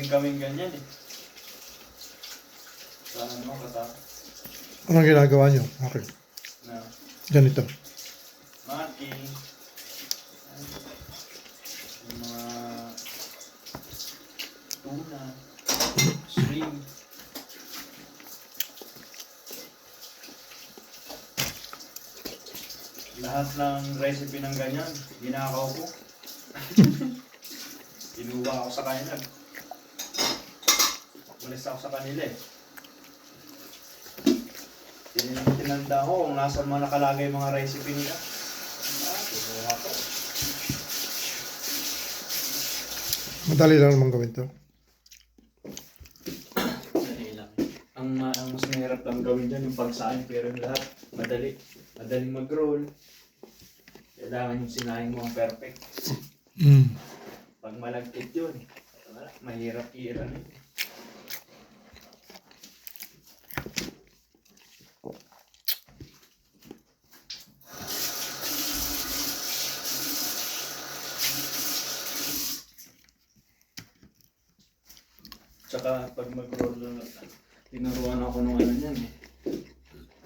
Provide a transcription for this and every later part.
rin kaming ganyan eh. Sana naman katapos. Anong ginagawa nyo? Okay. Na, Ganito. marking. Yung mga tuna, shrimp. Lahat ng recipe ng ganyan, ginakaw ko. Inuwa ako sa kanila. Umalis ako sa kanila eh. Tinanda ko kung nasan mga nakalagay yung mga recipe nila. Kinuha ko. Madali lang naman gawin to. Madali lang. Ang mas mahirap lang gawin dyan yung pagsain, pero yung lahat madali. Madaling mag-roll. Kailangan yung sinahin mo ang perfect. Pag malagkit yun, mahirap i-run yun. Tsaka pag mag-roll, tinuruan ako nung ano yan eh.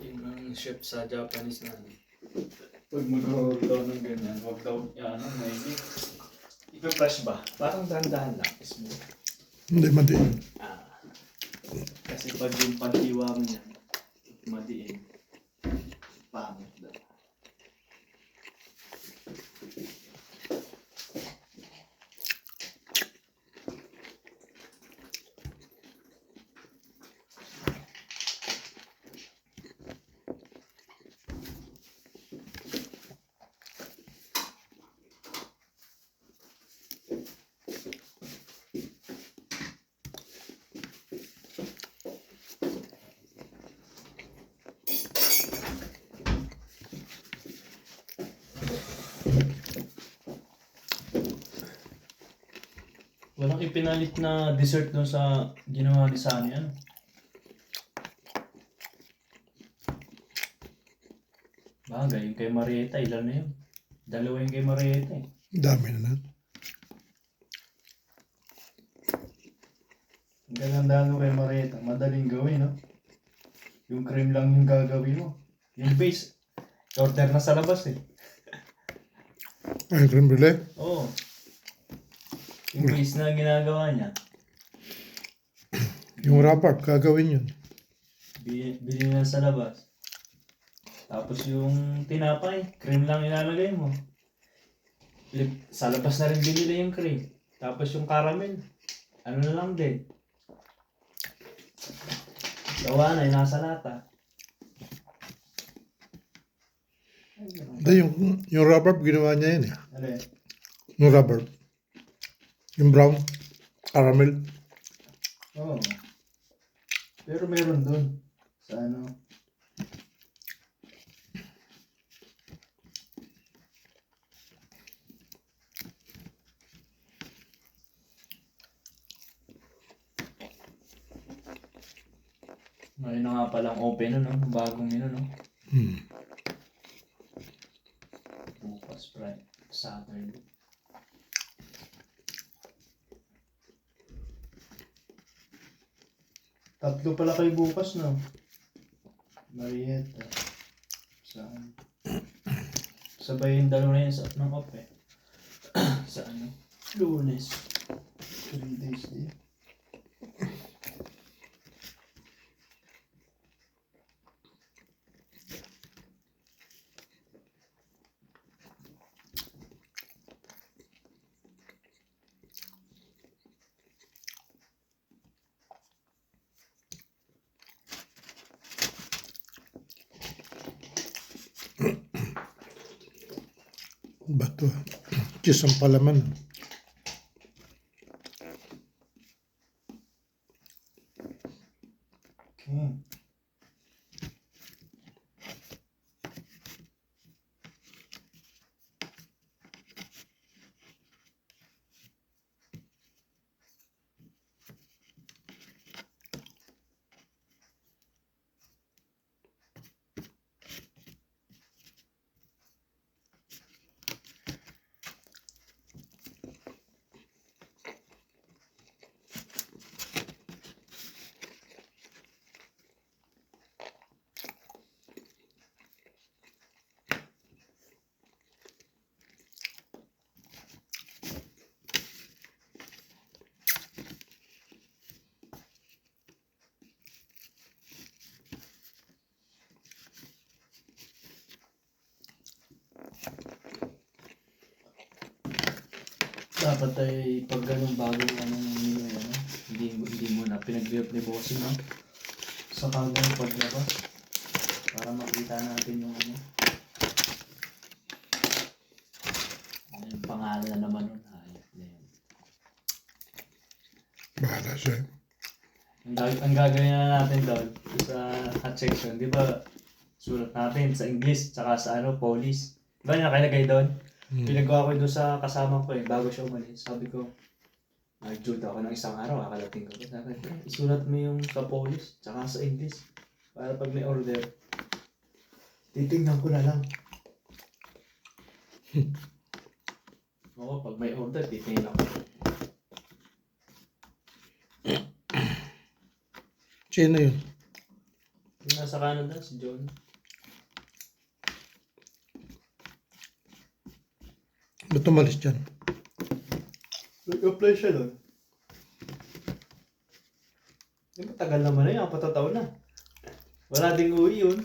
Yung chef sa Japanese na pag mag-roll daw ng ganyan, huwag daw may ipa-press ba? Parang dahan-dahan lang. Smooth. Hindi madiin. Kasi pag yung paghiwa mo niyan, madiin. Pangit daw. Walang ipinalit na dessert doon sa ginawa ni Sunny, ano? Bagay, yung kay Marieta, ilan na yun? Dalawa yung kay Marieta eh. Dami na nun. Ang ganda nung kay Marieta, madaling gawin, no? Yung cream lang yung gagawin mo. Yung base, order na sa labas eh. Ay, creme brulee. Oo. Yung base na ginagawa niya. Yung wrapper, gagawin yun. Bili na sa labas. Tapos yung tinapay, cream lang ilalagay mo. Sa labas na rin binili yung cream. Tapos yung caramel, ano na lang din. Gawa na, nasa lata. Hindi, yung rhubarb, ginawa niya yun eh. Ano eh? Yung rhubarb. Yung brown, caramel. Oo. Pero meron dun. Sa ano. Ngayon na nga palang open no? Bagong yun, no? Bukas, Friday, Saturday. Tatlo pala kayo bukas, no? Marieta. Saan? Sabay yung dalawa na yun sa ng off eh. Sa ano? Lunes. 3 days din. Bato. Diyos ang palaman. Okay. Dapat ay pag ganun bagong anong menu yan, hindi mo na pinag-grip ni bossing, no? Sa kagong paglabas. Para makita natin yung ano. Yung pangalan na naman nun. Ayos na yun. Bahala siya. Ang gagawin na natin doon sa hot section, di ba? Sulat natin sa English, tsaka sa ano, Polish. Di ba yung nakalagay doon? Pinagawa ko doon sa kasama ko bago siya umalis. Sabi ko, nag-jute ako ng isang araw, akalating ko. Sabi ko, isulat mo yung sa Polish, tsaka sa English. Para pag may order, titingnan ko na lang. Oo, pag may order, titingnan ko. Sino yun? Yung nasa Canada, si John. Ba't umalis dyan? Nag-apply siya doon. Matagal naman na yun, 4 taon na. Wala ding uwi yun.